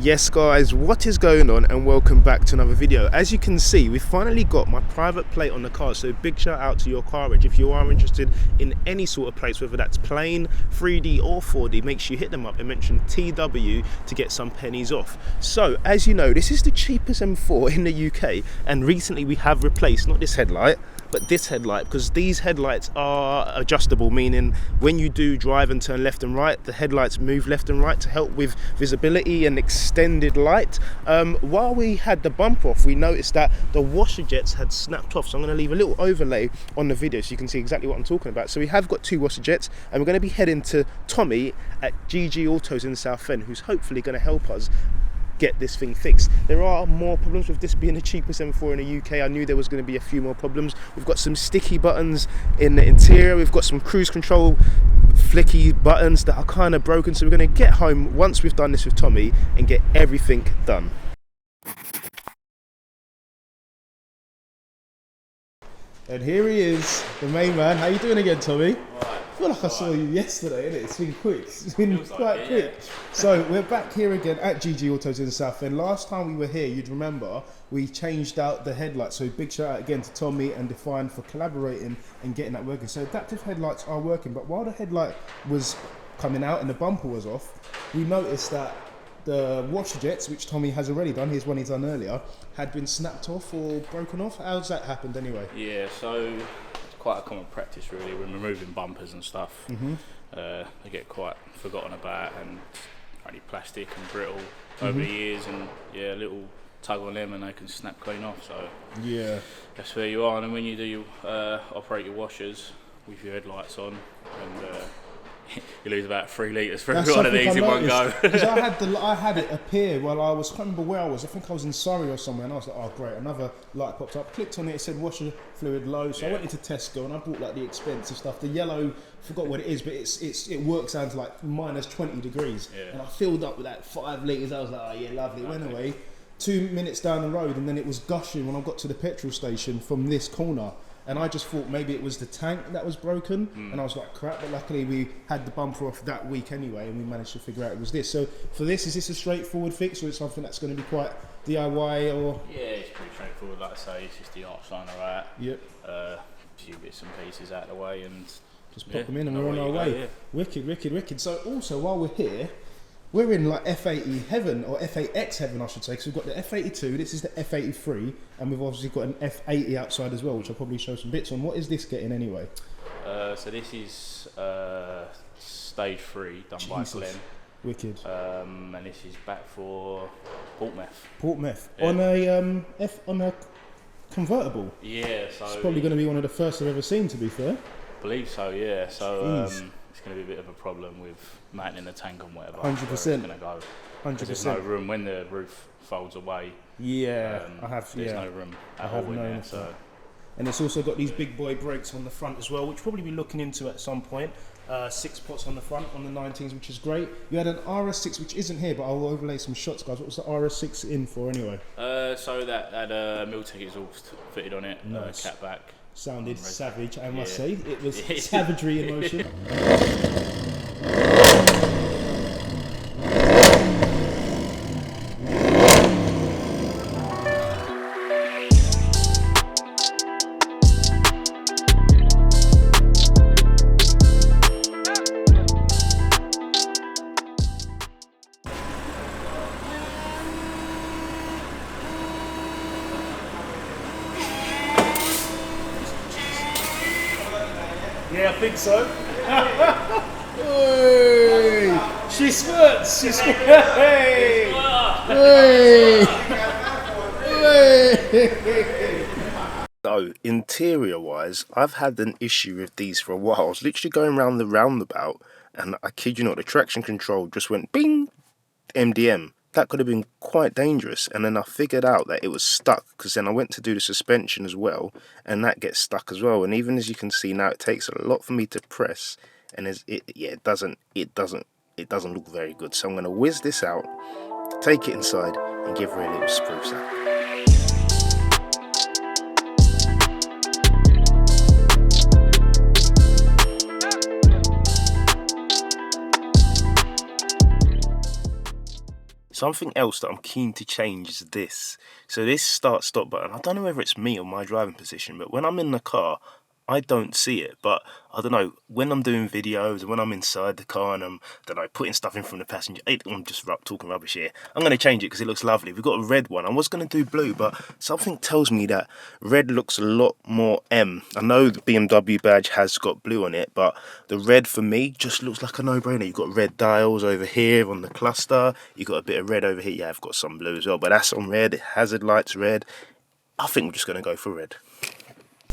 Yes guys, what is going on, and welcome back to another video. As you can see, we finally got my private plate on the car, so big shout out to Your Carriage. If you are interested in any sort of plates, whether that's plain, 3D or 4D, make sure you hit them up and mention TW to get some pennies off. So as you know, this is the cheapest M4 in the UK, and recently we have replaced not this headlight but this headlight, because these headlights are adjustable, meaning when you do drive and turn left and right, the headlights move left and right to help with visibility and extended light. While we had the bumper off, we noticed that the washer jets had snapped off, so I'm going to leave a little overlay on the video so you can see exactly what I'm talking about. So we have got two washer jets, and we're going to be heading to Tommy at GG Autos in Southend, who's hopefully going to help us get this thing fixed. There are more problems with this being the cheapest M4 in the UK. I knew there was going to be a few more problems. We've got some sticky buttons in the interior. We've got some cruise control flicky buttons that are kind of broken. So we're going to get home once we've done this with Tommy and get everything done. And here he is, the main man. How you doing again, Tommy? I feel like I saw you yesterday, innit? It's been quick. It's been quite quick. Yeah. So we're back here again at GG Autos in Southend. Last time we were here, you'd remember, we changed out the headlights. So big shout out again to Tommy and Define for collaborating and getting that working. So adaptive headlights are working, but while the headlight was coming out and the bumper was off, we noticed that the washer jets, which Tommy has already done, here's one he's done earlier, had been snapped off or broken off. How's that happened anyway? Yeah, so quite a common practice really when removing bumpers and stuff. They get quite forgotten about and only plastic and brittle over the years, and yeah, a little tug on them and they can snap clean off. So yeah, that's where you are. And then when you do operate your washers with your headlights on, and you lose about 3 litres for every one of these in one go. Because I had it appear while I can't remember where I was. I think I was in Surrey or somewhere, and I was like, oh great, another light popped up. Clicked on it, it said washer fluid low. So I went into Tesco and I bought like the expensive stuff. The yellow, forgot what it is, but it works down to like minus 20 degrees. Yeah. And I filled up with that 5 litres. I was like, oh yeah, lovely. It went away. 2 minutes down the road, and then it was gushing when I got to the petrol station from this corner. And I just thought maybe it was the tank that was broken, and I was like, crap, but luckily we had the bumper off that week anyway, and we managed to figure out it was this. So for this, is this a straightforward fix, or is it something that's going to be quite DIY, or? Yeah, it's pretty straightforward, like I say, it's just the arch liner out. Yep. A few bits and pieces out of the way, and just pop them in and we're on our way. Wicked, wicked, wicked. So also, while we're here, we're in like F80 heaven, or F8X heaven I should say, because we've got the F82, this is the F83, and we've obviously got an F80 outside as well, which I'll probably show some bits on. What is this getting anyway? So this is stage 3, done by Glenn. Wicked. And this is back for Portmouth. Portmouth. Yeah. On a convertible? Yeah, so it's probably going to be one of the first I've ever seen, to be fair. I believe so, yeah. So it's going to be a bit of a problem with mounting the tank and whatever. 100%. It's going to go. 100%. There's no room when the roof folds away. Yeah, there's no room at all in there. So. And it's also got these big boy brakes on the front as well, which we'll probably be looking into at some point. 6 pots on the front on the 19s, which is great. You had an RS6, which isn't here, but I'll overlay some shots, guys. What was the RS6 in for anyway? So that had a Miltech exhaust fitted on it, nice. Cat back. Sounded savage, I must say. It was savagery in motion. Yeah, I think so. Hey, she squirts. She squirts. Hey. Hey. So, interior-wise, I've had an issue with these for a while. I was literally going around the roundabout, and I kid you not, the traction control just went bing, MDM. That could have been quite dangerous, and then I figured out that it was stuck, because then I went to do the suspension as well, and that gets stuck as well. And even as you can see now, it takes a lot for me to press, and it doesn't look very good. So I'm going to whiz this out, take it inside, and give her a little spruce up. Something else that I'm keen to change is this. So this start stop button, I don't know whether it's me or my driving position, but when I'm in the car, I don't see it. But I don't know, when I'm doing videos, when I'm inside the car and I'm, don't know, putting stuff in from the passenger, I'm just talking rubbish here. I'm going to change it because it looks lovely. We've got a red one. I was going to do blue, but something tells me that red looks a lot more M. I know the BMW badge has got blue on it, but the red for me just looks like a no-brainer. You've got red dials over here on the cluster. You've got a bit of red over here. Yeah, I've got some blue as well, but that's on red. Hazard lights red. I think we're just going to go for red.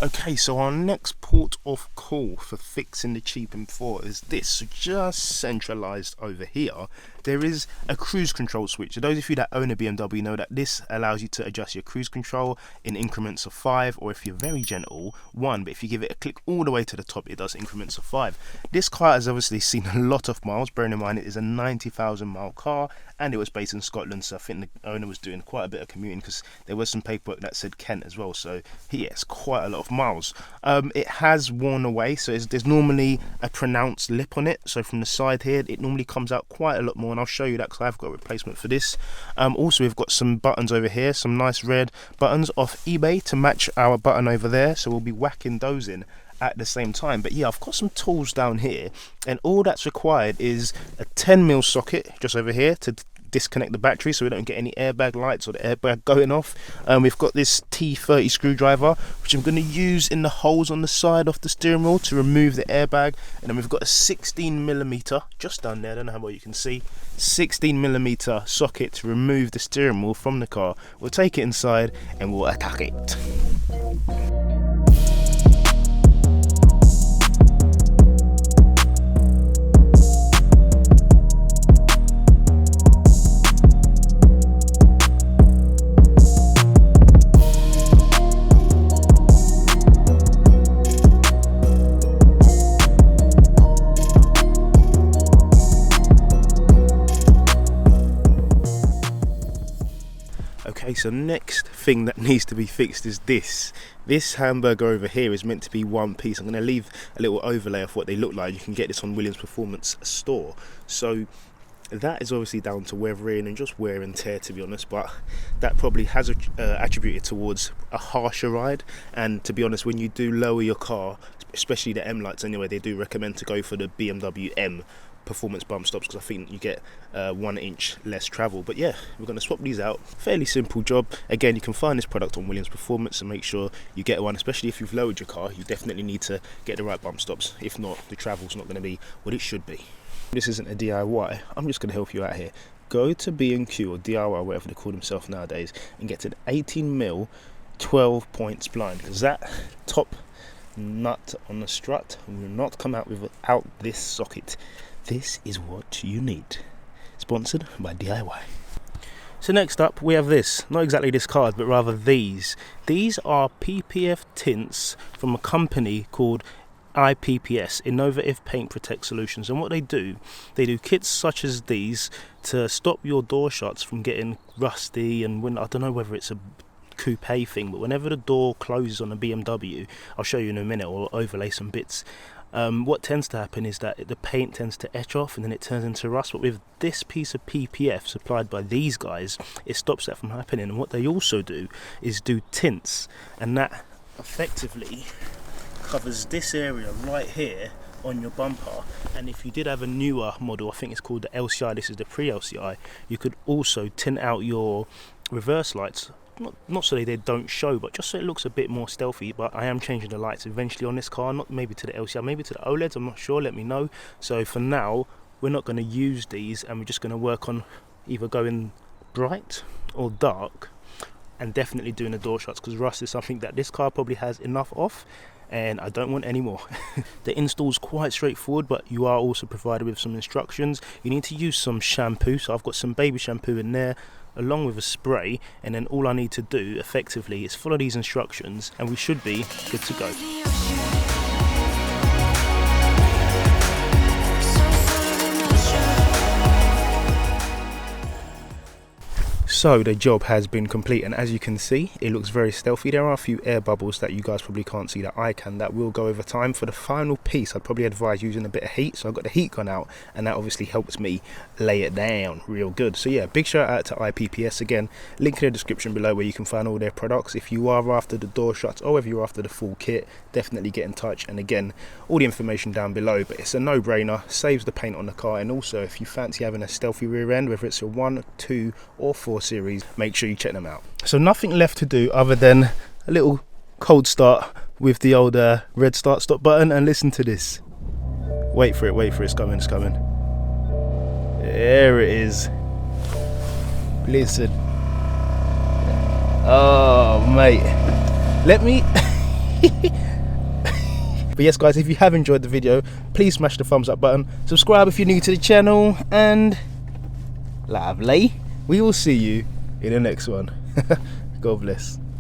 Okay, so our next port of call for fixing the cheap M4 is this. So just centralised over here, there is a cruise control switch. So those of you that own a BMW know that this allows you to adjust your cruise control in increments of 5, or if you're very gentle, 1. But if you give it a click all the way to the top, it does increments of 5. This car has obviously seen a lot of miles, bearing in mind it is a 90,000 mile car, and it was based in Scotland, so I think the owner was doing quite a bit of commuting because there was some paperwork that said Kent as well, so yes, quite a lot of miles. It has worn away, so there's normally a pronounced lip on it, so from the side here it normally comes out quite a lot more, and I'll show you that because I've got a replacement for this. Also, we've got some buttons over here, some nice red buttons off eBay to match our button over there, so we'll be whacking those in at the same time. But yeah, I've got some tools down here, and all that's required is a 10mm socket just over here to disconnect the battery so we don't get any airbag lights or the airbag going off. We've got this T30 screwdriver which I'm going to use in the holes on the side of the steering wheel to remove the airbag, and then we've got a 16mm just down there, I don't know how well you can see, 16mm socket to remove the steering wheel from the car. We'll take it inside and we'll attack it. Okay, so next thing that needs to be fixed is this. This hamburger over here is meant to be one piece. I'm going to leave a little overlay of what they look like. You can get this on Williams Performance store. So that is obviously down to weathering and just wear and tear, to be honest, but that probably has attributed towards a harsher ride. And to be honest, when you do lower your car, especially the M lights anyway, they do recommend to go for the BMW M Performance bump stops because I think you get 1 inch less travel. But yeah, we're going to swap these out. Fairly simple job. Again, you can find this product on Williams Performance, and make sure you get one, especially if you've lowered your car. You definitely need to get the right bump stops. If not, the travel's not going to be what it should be. This isn't a DIY. I'm just going to help you out here. Go to B&Q or DIY, whatever they call themselves nowadays, and get an 18mm 12-point spline, because that top nut on the strut will not come out without this socket. This is what you need. Sponsored by DIY. So next up we have this, not exactly this card, but rather these. These are PPF tints from a company called IPPS, Innovative Paint Protect Solutions, and what they do kits such as these to stop your door shuts from getting rusty, and when, I don't know whether it's a coupe thing, but whenever the door closes on a BMW, I'll show you in a minute, or overlay some bits, what tends to happen is that the paint tends to etch off and then it turns into rust. But with this piece of PPF supplied by these guys, it stops that from happening. And what they also do is do tints, and that effectively covers this area right here on your bumper. And if you did have a newer model, I think it's called the LCI, this is the pre-LCI, you could also tint out your reverse lights, not so they don't show, but just so it looks a bit more stealthy. But I am changing the lights eventually on this car, not maybe to the LCI, maybe to the OLEDs, I'm not sure, let me know. So for now, we're not going to use these, and we're just going to work on either going bright or dark, and definitely doing the door shuts, because rust is something that this car probably has enough of, and I don't want any more. The install is quite straightforward, but you are also provided with some instructions. You need to use some shampoo, so I've got some baby shampoo in there along with a spray, and then all I need to do effectively is follow these instructions and we should be good to go. So the job has been complete, and as you can see, it looks very stealthy. There are a few air bubbles that you guys probably can't see that I can, that will go over time. For the final piece, I'd probably advise using a bit of heat, so I've got the heat gun out, and that obviously helps me lay it down real good. So yeah, big shout out to IPPS again. Link in the description below where you can find all their products. If you are after the door shuts or if you're after the full kit, definitely get in touch, and again, all the information down below. But it's a no-brainer, saves the paint on the car, and also if you fancy having a stealthy rear end, whether it's a 1, 2 or 4 series, make sure you check them out. So nothing left to do other than a little cold start with the old red start stop button, and listen to this. Wait for it, it's coming, it's coming. There it is. Listen. Oh mate, let me but yes guys, if you have enjoyed the video, please smash the thumbs up button, subscribe if you're new to the channel, and lovely, we will see you in the next one. God bless.